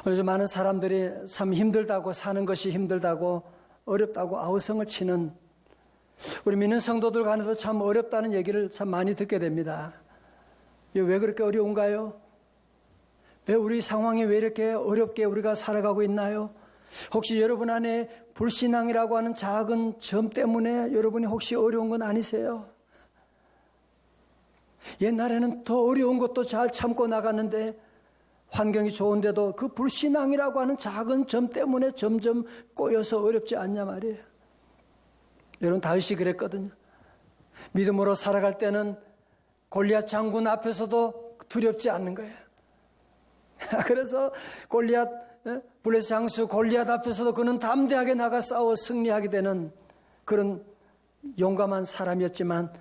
요즘 많은 사람들이 참 힘들다고, 사는 것이 힘들다고, 어렵다고 아우성을 치는, 우리 믿는 성도들 간에도 참 어렵다는 얘기를 참 많이 듣게 됩니다. 왜 그렇게 어려운가요? 왜 우리 상황이 왜 이렇게 어렵게 우리가 살아가고 있나요? 혹시 여러분 안에 불신앙이라고 하는 작은 점 때문에 여러분이 혹시 어려운 건 아니세요? 옛날에는 더 어려운 것도 잘 참고 나갔는데 환경이 좋은데도 그 불신앙이라고 하는 작은 점 때문에 점점 꼬여서 어렵지 않냐 말이에요. 여러분, 다윗이 그랬거든요. 믿음으로 살아갈 때는 골리앗 장군 앞에서도 두렵지 않는 거예요. 그래서 블레셋 장수 골리앗 앞에서도 그는 담대하게 나가 싸워 승리하게 되는 그런 용감한 사람이었지만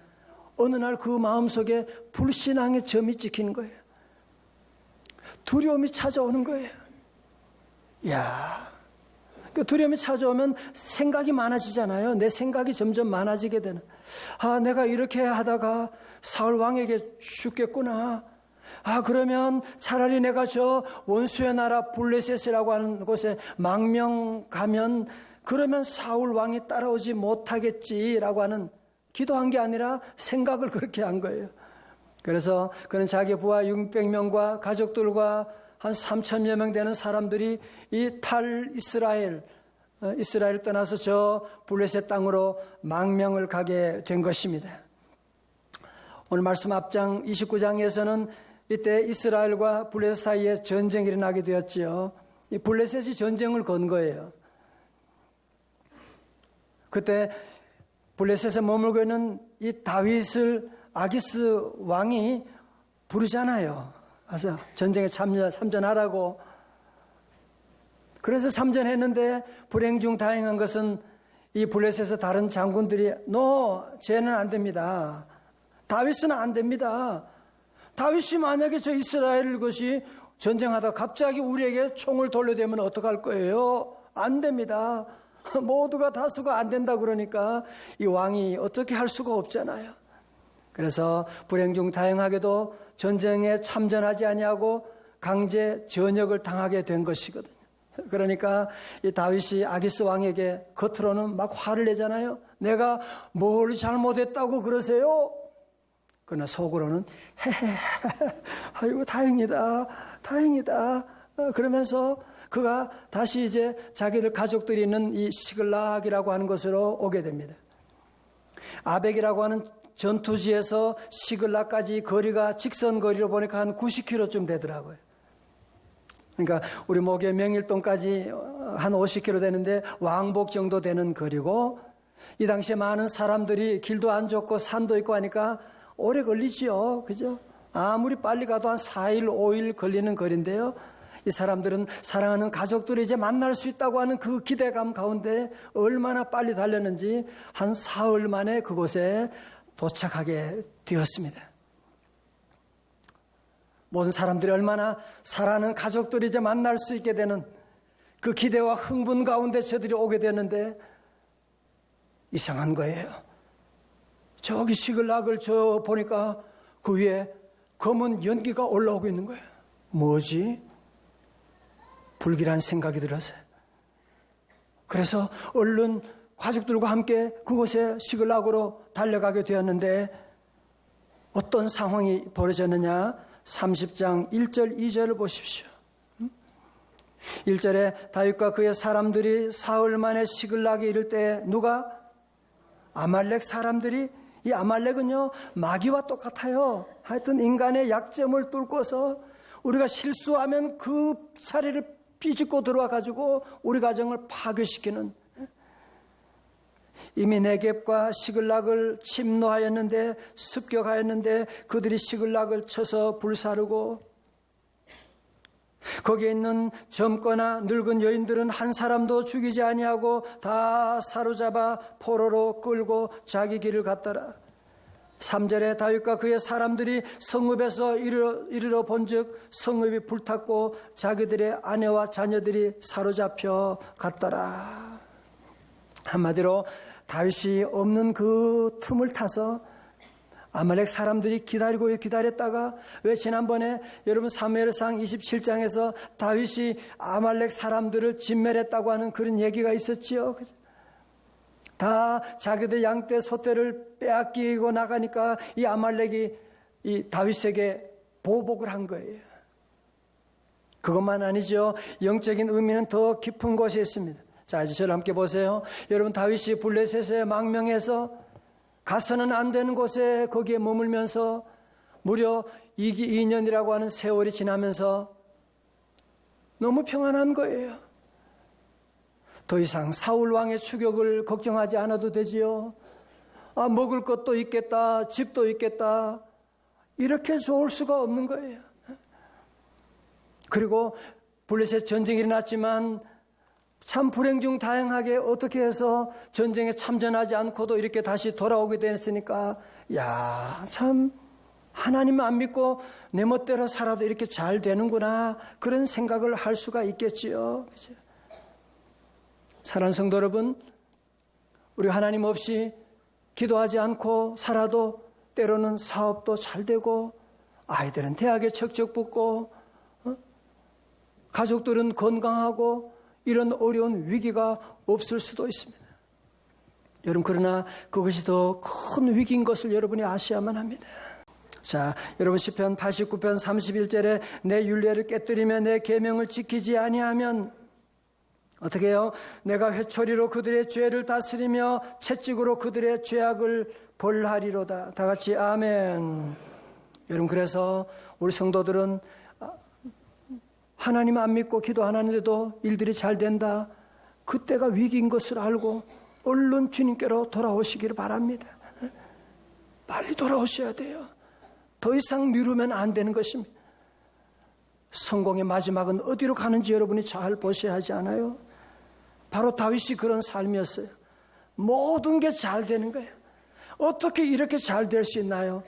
어느 날 그 마음속에 불신앙의 점이 찍히는 거예요. 두려움이 찾아오는 거예요. 그 두려움이 찾아오면 생각이 많아지잖아요. 내 생각이 점점 많아지게 되는. 내가 이렇게 하다가 사울 왕에게 죽겠구나. 그러면 차라리 내가 저 원수의 나라 블레셋이라고 하는 곳에 망명 가면 그러면 사울 왕이 따라오지 못하겠지라고 하는 기도한 게 아니라 생각을 그렇게 한 거예요. 그래서 그는 자기 부하 600명과 가족들과 한 3,000여 명 되는 사람들이 이 이스라엘 떠나서 저 블레셋 땅으로 망명을 가게 된 것입니다. 오늘 말씀 앞장 29장에서는 이때 이스라엘과 블레셋 사이에 전쟁이 일어나게 되었지요. 이 블레셋이 전쟁을 건 거예요. 그때 블레셋에 머물고 있는 이 다윗을 아기스 왕이 부르잖아요. 그래서 전쟁에 참전하라고. 그래서 참전했는데 불행 중 다행한 것은 이 블레셋에서 다른 장군들이 쟤는 안 됩니다. 다윗은 안 됩니다. 다윗이 만약에 저 이스라엘 것이 전쟁하다 갑자기 우리에게 총을 돌려대면 어떡할 거예요? 안 됩니다. 모두가 다수가 안 된다 그러니까 이 왕이 어떻게 할 수가 없잖아요. 그래서 불행 중 다행하게도 전쟁에 참전하지 아니하고 강제 전역을 당하게 된 것이거든요. 그러니까 이 다윗이 아기스 왕에게 겉으로는 막 화를 내잖아요. 내가 뭘 잘못했다고 그러세요? 그러나 속으로는 아이고 다행이다. 그러면서 그가 다시 이제 자기들 가족들이 있는 이 시글락이라고 하는 곳으로 오게 됩니다. 아벡이라고 하는 전투지에서 시글락까지 거리가 직선 거리로 보니까 한 90km쯤 되더라고요. 그러니까 우리 목의 명일동까지 한 50km 되는데 왕복 정도 되는 거리고, 이 당시에 많은 사람들이 길도 안 좋고 산도 있고 하니까 오래 걸리지요. 그죠? 아무리 빨리 가도 한 4일, 5일 걸리는 거리인데요. 이 사람들은 사랑하는 가족들이 이제 만날 수 있다고 하는 그 기대감 가운데 얼마나 빨리 달렸는지 한 사흘 만에 그곳에 도착하게 되었습니다. 모든 사람들이 얼마나 사랑하는 가족들이 이제 만날 수 있게 되는 그 기대와 흥분 가운데 저들이 오게 되는데 이상한 거예요. 저기 시글락을 저 보니까 그 위에 검은 연기가 올라오고 있는 거예요. 뭐지? 불길한 생각이 들었어요. 그래서 얼른 가족들과 함께 그곳에 시글락으로 달려가게 되었는데 어떤 상황이 벌어졌느냐? 30장 1절 2절을 보십시오. 1절에 다윗과 그의 사람들이 사흘 만에 시글락에 이를 때 누가? 아말렉 사람들이. 이 아말렉은요 마귀와 똑같아요. 하여튼 인간의 약점을 뚫고서 우리가 실수하면 그 자리를 비집고 들어와 가지고 우리 가정을 파괴시키는, 이미 네겝과 시글락을 침노하였는데 습격하였는데 그들이 시글락을 쳐서 불사르고, 거기에 있는 젊거나 늙은 여인들은 한 사람도 죽이지 아니하고 다 사로잡아 포로로 끌고 자기 길을 갔더라. 3절에 다윗과 그의 사람들이 성읍에서 이르러 본즉 성읍이 불탔고 자기들의 아내와 자녀들이 사로잡혀 갔더라. 한마디로 다윗이 없는 그 틈을 타서 아말렉 사람들이 기다렸다가 왜 지난번에 여러분 사무엘상 27장에서 다윗이 아말렉 사람들을 진멸했다고 하는 그런 얘기가 있었지요. 다 자기들 양떼 소떼를 빼앗기고 나가니까 이 아말렉이 이 다윗에게 보복을 한 거예요. 그것만 아니죠. 영적인 의미는 더 깊은 곳에 있습니다. 자, 이제 저를 함께 보세요. 여러분 다윗이 블레셋에 망명해서 가서는 안 되는 곳에 거기에 머물면서 무려 2년이라고 하는 세월이 지나면서 너무 평안한 거예요. 더 이상 사울 왕의 추격을 걱정하지 않아도 되지요. 먹을 것도 있겠다, 집도 있겠다. 이렇게 좋을 수가 없는 거예요. 그리고 블레셋 전쟁이 일어났지만 참 불행 중 다행하게 어떻게 해서 전쟁에 참전하지 않고도 이렇게 다시 돌아오게 됐으니까 참 하나님 안 믿고 내 멋대로 살아도 이렇게 잘 되는구나 그런 생각을 할 수가 있겠지요. 그렇죠? 사랑하는 성도 여러분, 우리 하나님 없이 기도하지 않고 살아도 때로는 사업도 잘 되고 아이들은 대학에 척척 붙고 가족들은 건강하고 이런 어려운 위기가 없을 수도 있습니다. 여러분, 그러나 그것이 더 큰 위기인 것을 여러분이 아셔야만 합니다. 자, 여러분 시편 89편 31절에 내 율례를 깨뜨리며 내 계명을 지키지 아니하면 어떻게 해요? 내가 회초리로 그들의 죄를 다스리며 채찍으로 그들의 죄악을 벌하리로다. 다 같이 아멘. 여러분, 그래서 우리 성도들은 하나님 안 믿고 기도 안 하는데도 일들이 잘 된다. 그때가 위기인 것을 알고 얼른 주님께로 돌아오시기를 바랍니다. 빨리 돌아오셔야 돼요. 더 이상 미루면 안 되는 것입니다. 성공의 마지막은 어디로 가는지 여러분이 잘 보셔야 하지 않아요? 바로 다윗이 그런 삶이었어요. 모든 게 잘 되는 거예요. 어떻게 이렇게 잘 될 수 있나요?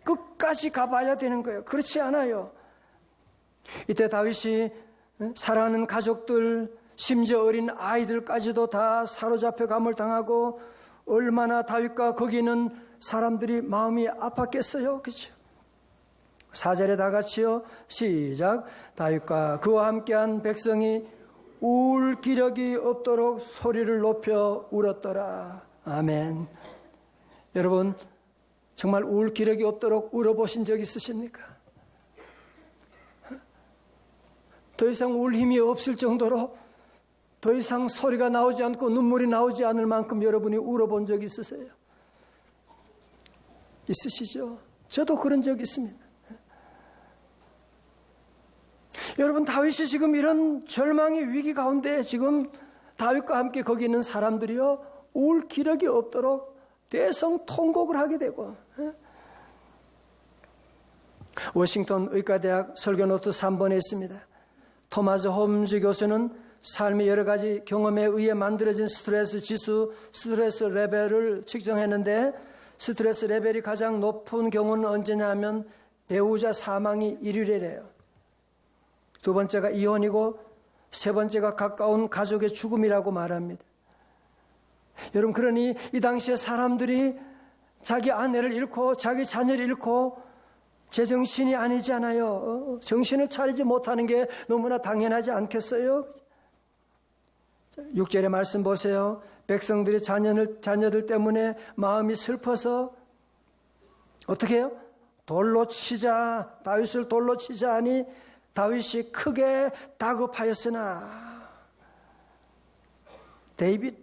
끝까지 가봐야 되는 거예요. 그렇지 않아요. 이때 다윗이 사랑하는 가족들, 심지어 어린 아이들까지도 다 사로잡혀 감을 당하고 얼마나 다윗과 거기 있는 사람들이 마음이 아팠겠어요. 그렇죠? 4절에 다 같이요. 시작. 다윗과 그와 함께한 백성이 울 기력이 없도록 소리를 높여 울었더라. 아멘. 여러분, 정말 울 기력이 없도록 울어보신 적 있으십니까? 더 이상 울 힘이 없을 정도로 더 이상 소리가 나오지 않고 눈물이 나오지 않을 만큼 여러분이 울어본 적 있으세요? 있으시죠? 저도 그런 적 있습니다. 여러분, 다윗이 지금 이런 절망의 위기 가운데 지금 다윗과 함께 거기 있는 사람들이요, 울 기력이 없도록 대성통곡을 하게 되고, 워싱턴 의과대학 설교노트 3번에 있습니다. 토마스 홈즈 교수는 삶의 여러 가지 경험에 의해 만들어진 스트레스 지수, 스트레스 레벨을 측정했는데 스트레스 레벨이 가장 높은 경우는 언제냐 하면 배우자 사망이 1위래요. 두 번째가 이혼이고 세 번째가 가까운 가족의 죽음이라고 말합니다. 여러분, 그러니 이 당시에 사람들이 자기 아내를 잃고 자기 자녀를 잃고 제정신이 아니잖아요. 정신을 차리지 못하는 게 너무나 당연하지 않겠어요? 6절의 말씀 보세요. 백성들이 자녀들 때문에 마음이 슬퍼서 어떻게 해요? 돌로 치자, 다윗을 돌로 치자 하니 다윗이 크게 다급하였으나 David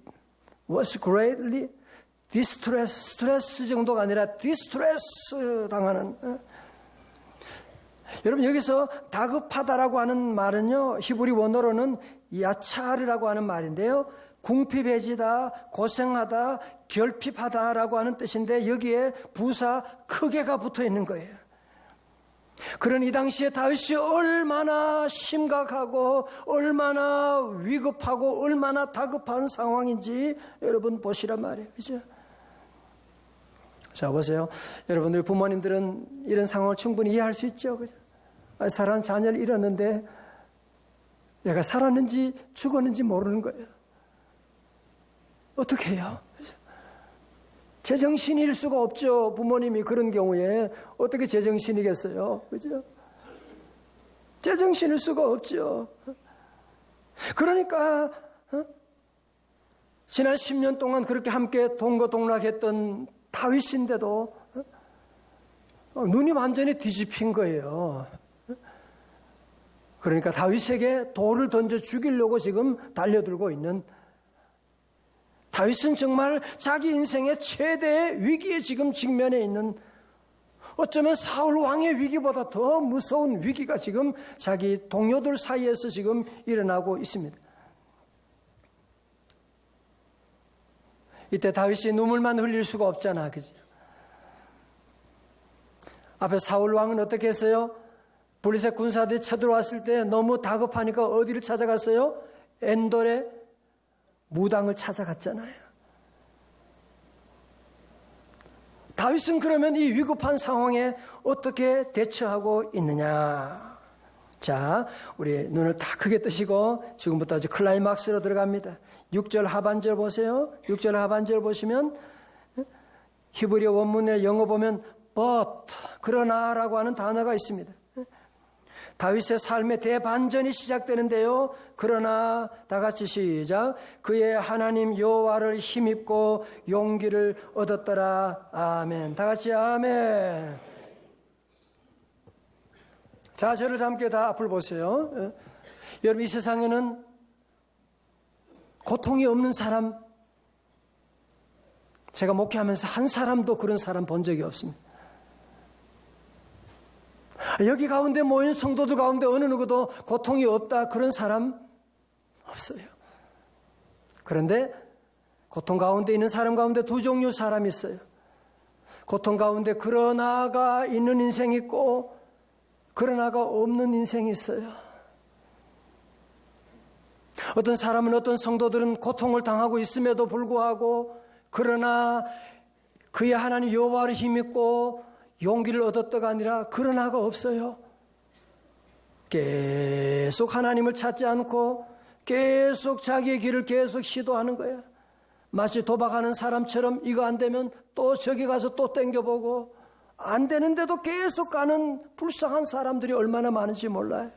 was greatly distressed. 스트레스 정도가 아니라 디스트레스 당하는. 여러분, 여기서 다급하다라고 하는 말은요, 히브리 원어로는 야차르라고 하는 말인데요, 궁핍해지다, 고생하다, 결핍하다라고 하는 뜻인데 여기에 부사 크게가 붙어 있는 거예요. 그런 이 당시에 다윗이 얼마나 심각하고 얼마나 위급하고 얼마나 다급한 상황인지 여러분 보시란 말이에요. 그죠? 자, 보세요. 여러분들 부모님들은 이런 상황을 충분히 이해할 수 있죠. 그죠? 사랑하는 자녀를 잃었는데 얘가 살았는지 죽었는지 모르는 거예요. 어떻게 해요? 그죠? 제정신일 수가 없죠. 부모님이 그런 경우에 어떻게 제정신이겠어요? 그죠? 제정신일 수가 없죠. 그러니까 지난 10년 동안 그렇게 함께 동거동락했던 다윗인데도 눈이 완전히 뒤집힌 거예요. 그러니까 다윗에게 돌을 던져 죽이려고 지금 달려들고 있는, 다윗은 정말 자기 인생의 최대의 위기에 지금 직면해 있는, 어쩌면 사울 왕의 위기보다 더 무서운 위기가 지금 자기 동료들 사이에서 지금 일어나고 있습니다. 이때 다윗이 눈물만 흘릴 수가 없잖아, 그죠? 앞에 사울 왕은 어떻게 했어요? 블레셋 군사들이 쳐들어왔을 때 너무 다급하니까 어디를 찾아갔어요? 엔돌의 무당을 찾아갔잖아요. 다윗은 그러면 이 위급한 상황에 어떻게 대처하고 있느냐? 자, 우리 눈을 다 크게 뜨시고 지금부터 아주 클라이막스로 들어갑니다. 6절 하반절 보세요. 6절 하반절 보시면 히브리어 원문의 영어 보면 but, 그러나라고 하는 단어가 있습니다. 다윗의 삶의 대반전이 시작되는데요. 그러나 다 같이 시작. 그의 하나님 여호와를 힘입고 용기를 얻었더라. 아멘. 다 같이 아멘. 자, 저를 함께 다 앞을 보세요. 여러분, 이 세상에는 고통이 없는 사람, 제가 목회하면서 한 사람도 그런 사람 본 적이 없습니다. 여기 가운데 모인 성도들 가운데 어느 누구도 고통이 없다, 그런 사람 없어요. 그런데 고통 가운데 있는 사람 가운데 두 종류 사람이 있어요. 고통 가운데 그러나가 있는 인생이 있고 그러나가 없는 인생이 있어요. 어떤 사람은, 어떤 성도들은 고통을 당하고 있음에도 불구하고 그러나 그의 하나님 여호와를 힘입고 용기를 얻었다가 아니라 그러나가 없어요. 계속 하나님을 찾지 않고 계속 자기의 길을 계속 시도하는 거예요. 마치 도박하는 사람처럼 이거 안 되면 또 저기 가서 또 땡겨보고, 안 되는데도 계속 가는 불쌍한 사람들이 얼마나 많은지 몰라요.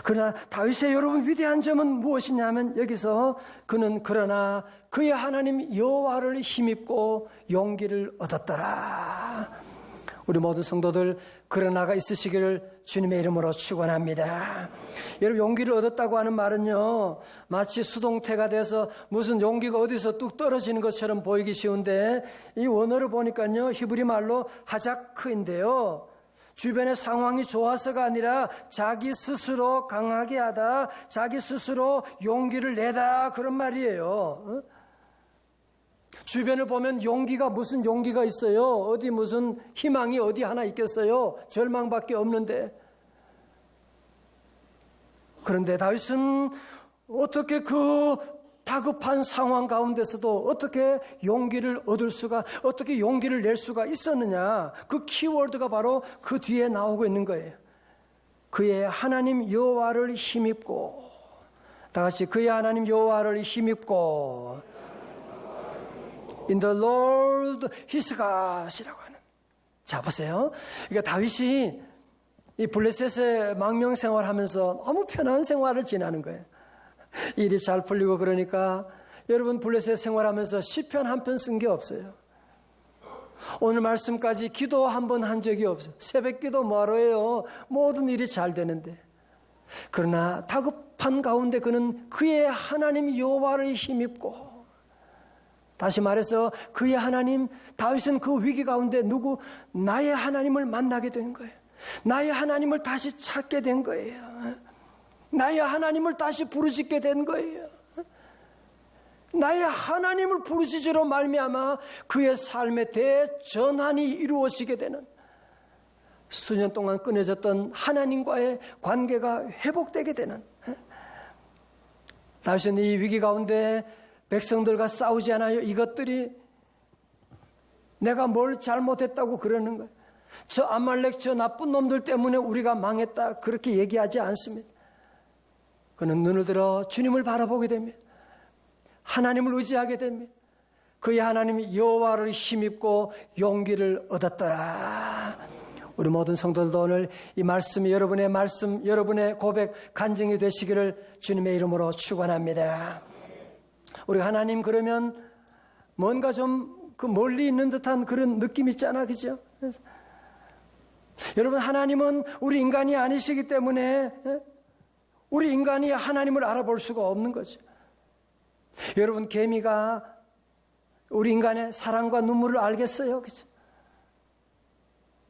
그러나 다윗의 여러분 위대한 점은 무엇이냐면, 여기서 그는 그러나 그의 하나님 여호와를 힘입고 용기를 얻었더라. 우리 모든 성도들 그러나가 있으시기를 주님의 이름으로 축원합니다. 여러분, 용기를 얻었다고 하는 말은요, 마치 수동태가 돼서 무슨 용기가 어디서 뚝 떨어지는 것처럼 보이기 쉬운데, 이 원어를 보니까요, 히브리 말로 하자크인데요, 주변의 상황이 좋아서가 아니라 자기 스스로 강하게 하다, 자기 스스로 용기를 내다, 그런 말이에요. 주변을 보면 용기가, 무슨 용기가 있어요? 어디 무슨 희망이 어디 하나 있겠어요? 절망밖에 없는데. 그런데 다윗은 어떻게 그 다급한 상황 가운데서도 어떻게 용기를 얻을 수가, 어떻게 용기를 낼 수가 있었느냐? 그 키워드가 바로 그 뒤에 나오고 있는 거예요. 그의 하나님 여호와를 힘입고, 다 같이 그의 하나님 여호와를 힘입고, In the Lord His God이라고 하는. 자, 보세요. 그러니까 다윗이 이 블레셋의 망명 생활하면서 너무 편한 생활을 지나는 거예요. 일이 잘 풀리고 그러니까 여러분, 블레셋 생활하면서 시편 한 편 쓴 게 없어요. 오늘 말씀까지 기도 한 번 한 적이 없어요. 새벽 기도 뭐하러 해요? 모든 일이 잘 되는데. 그러나 다급한 가운데 그는 그의 하나님 여호와를 힘입고, 다시 말해서 그의 하나님, 다윗은 그 위기 가운데 나의 하나님을 만나게 된 거예요. 나의 하나님을 다시 찾게 된 거예요. 나의 하나님을 다시 부르짖게 된 거예요. 나의 하나님을 부르짖으로 말미암아 그의 삶의 대전환이 이루어지게 되는, 수년 동안 끊어졌던 하나님과의 관계가 회복되게 되는. 다윗은 이 위기 가운데 백성들과 싸우지 않아요. 이것들이 내가 뭘 잘못했다고 그러는 거예요. 저 아말렉, 저 나쁜 놈들 때문에 우리가 망했다, 그렇게 얘기하지 않습니다. 그는 눈을 들어 주님을 바라보게 됩니다. 하나님을 의지하게 됩니다. 그의 하나님 여호와를 힘입고 용기를 얻었더라. 우리 모든 성도들도 오늘 이 말씀이 여러분의 말씀, 여러분의 고백, 간증이 되시기를 주님의 이름으로 축원합니다. 우리가 하나님 그러면 뭔가 좀 그 멀리 있는 듯한 그런 느낌 있잖아, 그죠? 여러분, 하나님은 우리 인간이 아니시기 때문에 우리 인간이 하나님을 알아볼 수가 없는 거죠. 여러분, 개미가 우리 인간의 사랑과 눈물을 알겠어요, 그죠?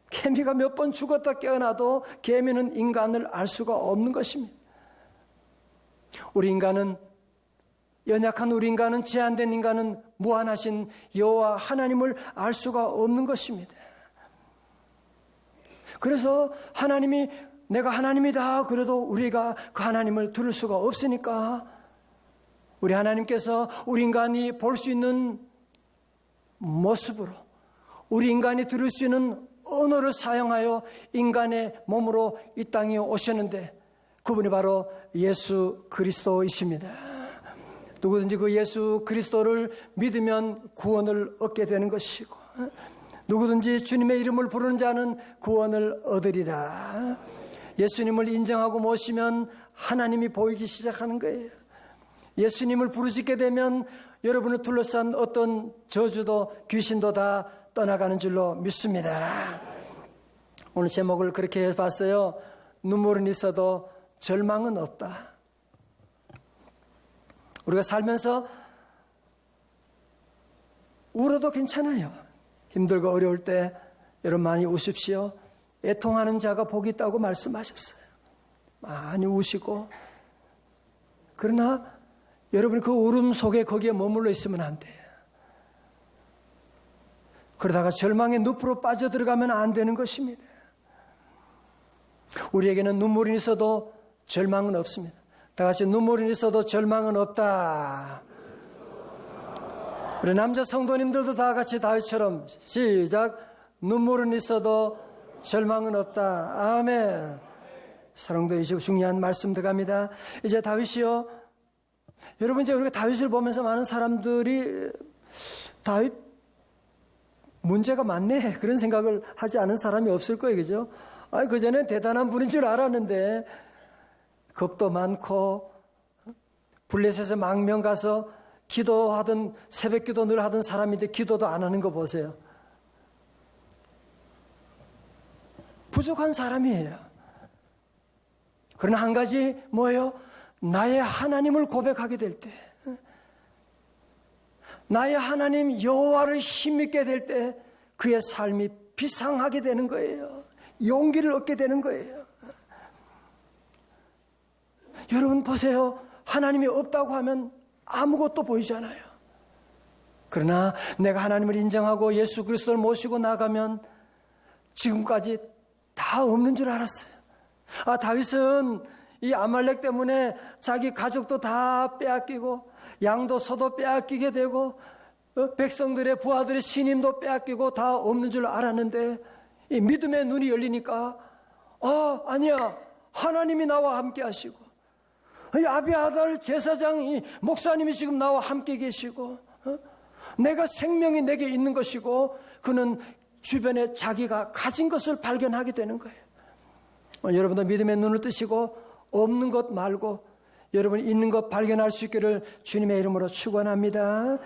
개미가 몇 번 죽었다 깨어나도 개미는 인간을 알 수가 없는 것입니다. 우리 인간은, 연약한 우리 인간은, 제한된 인간은 무한하신 여호와 하나님을 알 수가 없는 것입니다. 그래서 하나님이 내가 하나님이다 그래도 우리가 그 하나님을 들을 수가 없으니까 우리 하나님께서 우리 인간이 볼 수 있는 모습으로, 우리 인간이 들을 수 있는 언어를 사용하여 인간의 몸으로 이 땅에 오셨는데 그분이 바로 예수 그리스도이십니다. 누구든지 그 예수 그리스도를 믿으면 구원을 얻게 되는 것이고, 누구든지 주님의 이름을 부르는 자는 구원을 얻으리라. 예수님을 인정하고 모시면 하나님이 보이기 시작하는 거예요. 예수님을 부르짖게 되면 여러분을 둘러싼 어떤 저주도 귀신도 다 떠나가는 줄로 믿습니다. 오늘 제목을 그렇게 해봤어요. 눈물은 있어도 절망은 없다. 우리가 살면서 울어도 괜찮아요. 힘들고 어려울 때 여러분 많이 우십시오. 애통하는 자가 복이 있다고 말씀하셨어요. 많이 우시고. 그러나 여러분이 그 울음 속에 거기에 머물러 있으면 안 돼요. 그러다가 절망의 늪으로 빠져들어가면 안 되는 것입니다. 우리에게는 눈물이 있어도 절망은 없습니다. 다 같이 눈물이 있어도 절망은 없다. 우리 남자 성도님들도 다 같이 다윗처럼 시작. 눈물은 있어도 절망은 없다. 아멘. 사랑도 이제 중요한 말씀 들어갑니다. 이제 다윗이요. 여러분, 이제 우리가 다윗을 보면서 많은 사람들이 다윗 문제가 많네 그런 생각을 하지 않은 사람이 없을 거예요, 그죠? 그전엔 대단한 분인 줄 알았는데 겁도 많고 블레셋에서 망명 가서 기도하던, 새벽 기도 늘 하던 사람인데 기도도 안 하는 거 보세요. 부족한 사람이에요. 그러나 한 가지 뭐예요? 나의 하나님을 고백하게 될 때, 나의 하나님 여호와를 힘있게 될 때 그의 삶이 비상하게 되는 거예요. 용기를 얻게 되는 거예요. 여러분 보세요. 하나님이 없다고 하면 아무것도 보이잖아요. 그러나 내가 하나님을 인정하고 예수 그리스도를 모시고 나가면 지금까지 다 없는 줄 알았어요. 다윗은 이 아말렉 때문에 자기 가족도 다 빼앗기고 양도 소도 빼앗기게 되고 백성들의 부하들의 신임도 빼앗기고 다 없는 줄 알았는데 이 믿음의 눈이 열리니까 아니야, 하나님이 나와 함께 하시고 이 아비아달 제사장이 목사님이 지금 나와 함께 계시고 내가 생명이 내게 있는 것이고 그는 주변에 자기가 가진 것을 발견하게 되는 거예요. 여러분도 믿음의 눈을 뜨시고 없는 것 말고 여러분이 있는 것 발견할 수 있기를 주님의 이름으로 축원합니다.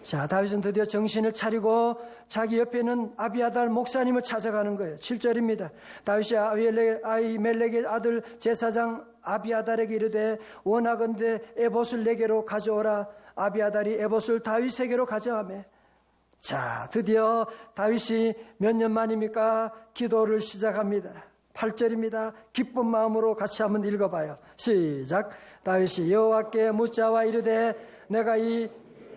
자, 다윗은 드디어 정신을 차리고 자기 옆에 있는 아비아달 목사님을 찾아가는 거예요. 7절입니다. 다윗이 아히멜렉의 아들 제사장 아비아달에게 이르되 원하건대 에봇을 내게로 가져오라. 아비아달이 에봇을 다윗에게로 가져가매. 자, 드디어 다윗이 몇 년 만입니까? 기도를 시작합니다. 8절입니다. 기쁜 마음으로 같이 한번 읽어봐요. 시작. 다윗이 여호와께 묻자와 이르되 내가 이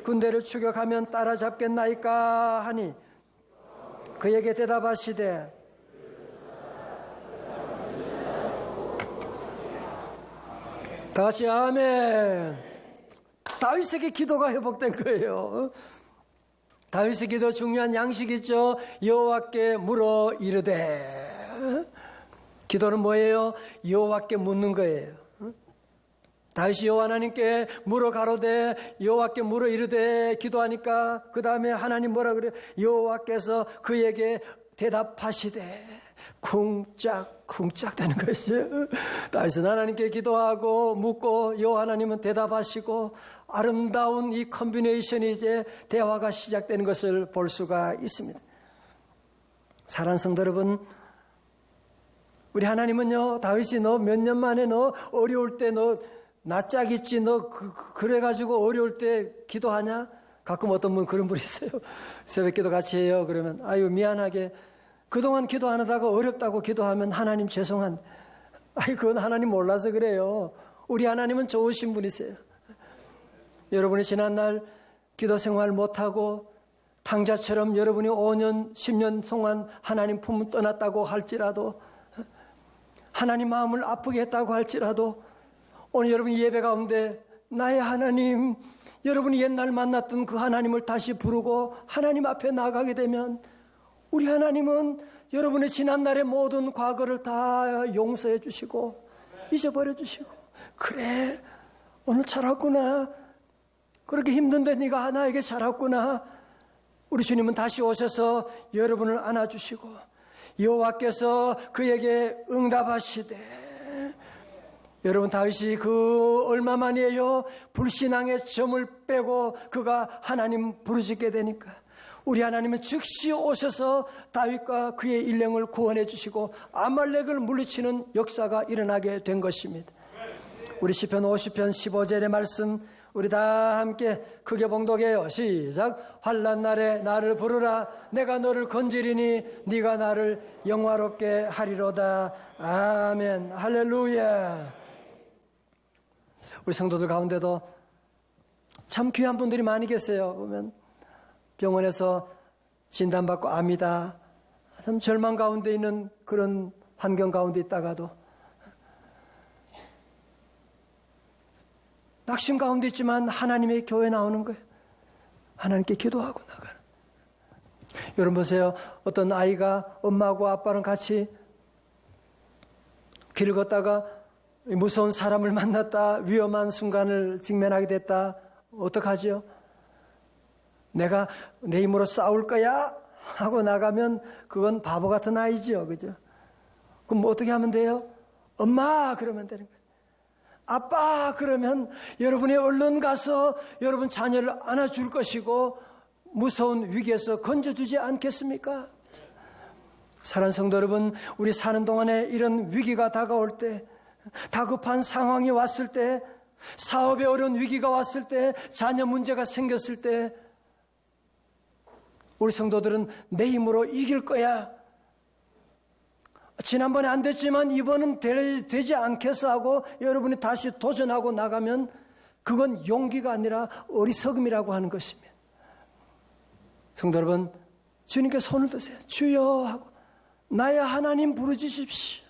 군대를 추격하면 따라잡겠나이까 하니 그에게 대답하시되 다시 아멘. 다윗에게 기도가 회복된 거예요. 다윗의 기도 중요한 양식이죠. 여호와께 물어 이르되. 기도는 뭐예요? 여호와께 묻는 거예요. 다윗이 여호와 하나님께 물어 가로되 여호와께 물어 이르되 기도하니까 그 다음에 하나님 뭐라 그래요? 여호와께서 그에게 대답하시되 쿵짝쿵짝 되는 것이죠. 다윗은 하나님께 기도하고 묻고 여호와 하나님은 대답하시고 아름다운 이 컨비네이션이 이제 대화가 시작되는 것을 볼 수가 있습니다. 사랑하는 성도 여러분, 우리 하나님은요, 다윗이 너 몇 년 만에 너 어려울 때 너 낯짝 있지 너 그래가지고 어려울 때 기도하냐? 가끔 어떤 분 그런 분이 있어요. 새벽기도 같이 해요. 그러면 아유 미안하게 그동안 기도 안 하다가 어렵다고 기도하면 하나님 죄송한. 아이 그건 하나님 몰라서 그래요. 우리 하나님은 좋으신 분이세요. 여러분이 지난날 기도 생활 못하고 탕자처럼 여러분이 5년 10년 동안 하나님 품 떠났다고 할지라도 하나님 마음을 아프게 했다고 할지라도 오늘 여러분 예배 가운데 나의 하나님, 여러분이 옛날 만났던 그 하나님을 다시 부르고 하나님 앞에 나가게 되면 우리 하나님은 여러분의 지난날의 모든 과거를 다 용서해 주시고 잊어버려 주시고 그래 오늘 잘 왔구나. 그렇게 힘든데 네가 나에게 잘 왔구나. 우리 주님은 다시 오셔서 여러분을 안아주시고 여호와께서 그에게 응답하시되 여러분 다윗이 그 얼마 만이에요? 불신앙의 점을 빼고 그가 하나님 부르짖게 되니까 우리 하나님은 즉시 오셔서 다윗과 그의 일행을 구원해 주시고 아말렉을 물리치는 역사가 일어나게 된 것입니다. 우리 시편 50편 15절의 말씀 우리 다 함께 크게 봉독해요. 시작. 환난 날에 나를 부르라. 내가 너를 건지리니 네가 나를 영화롭게 하리로다. 아멘. 할렐루야. 우리 성도들 가운데도 참 귀한 분들이 많이 계세요. 보면 병원에서 진단받고 암이다. 참 절망 가운데 있는 그런 환경 가운데 있다가도 낙심 가운데 있지만 하나님의 교회에 나오는 거예요. 하나님께 기도하고 나가는. 여러분 보세요. 어떤 아이가 엄마하고 아빠랑 같이 길을 걷다가 무서운 사람을 만났다. 위험한 순간을 직면하게 됐다. 어떡하지요? 내가 내 힘으로 싸울 거야 하고 나가면 그건 바보 같은 아이죠. 그죠? 그럼 어떻게 하면 돼요? 엄마 그러면 되는 거예요. 아빠 그러면 여러분이 얼른 가서 여러분 자녀를 안아줄 것이고 무서운 위기에서 건져주지 않겠습니까? 사랑하는 성도 여러분, 우리 사는 동안에 이런 위기가 다가올 때, 다급한 상황이 왔을 때, 사업에 어려운 위기가 왔을 때, 자녀 문제가 생겼을 때 우리 성도들은 내 힘으로 이길 거야. 지난번에 안 됐지만 이번은 되지 않겠어 하고 여러분이 다시 도전하고 나가면 그건 용기가 아니라 어리석음이라고 하는 것입니다. 성도 여러분, 주님께 손을 드세요. 주여 하고 나의 하나님 부르짖으십시오.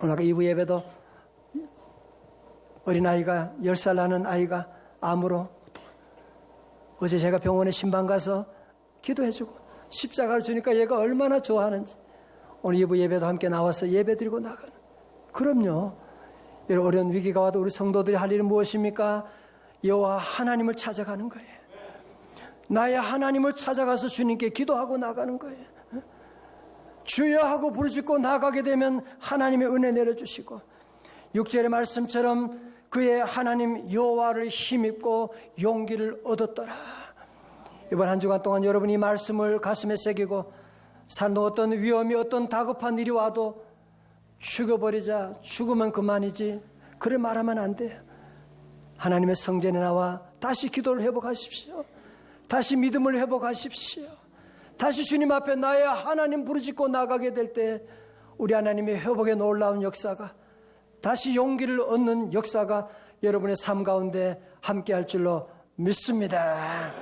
오늘 아까 2부 예배도 어린아이가 10살 나는 아이가 암으로 어제 제가 병원에 신방 가서 기도해주고 십자가를 주니까 얘가 얼마나 좋아하는지 오늘 2부 예배도 함께 나와서 예배드리고 나가는. 그럼요. 이런 어려운 위기가 와도 우리 성도들이 할 일은 무엇입니까? 여호와 하나님을 찾아가는 거예요. 나의 하나님을 찾아가서 주님께 기도하고 나가는 거예요. 주여 하고 부르짖고 나가게 되면 하나님의 은혜 내려주시고 6절의 말씀처럼 그의 하나님 여호와를 힘입고 용기를 얻었더라. 이번 한 주간 동안 여러분이 이 말씀을 가슴에 새기고 사는 어떤 위험이 어떤 다급한 일이 와도 죽어버리자 죽으면 그만이지 그래 말하면 안 돼요. 하나님의 성전에 나와 다시 기도를 회복하십시오. 다시 믿음을 회복하십시오. 다시 주님 앞에 나의 하나님 부르짖고 나가게 될 때 우리 하나님의 회복의 놀라운 역사가 다시 용기를 얻는 역사가 여러분의 삶 가운데 함께할 줄로 믿습니다.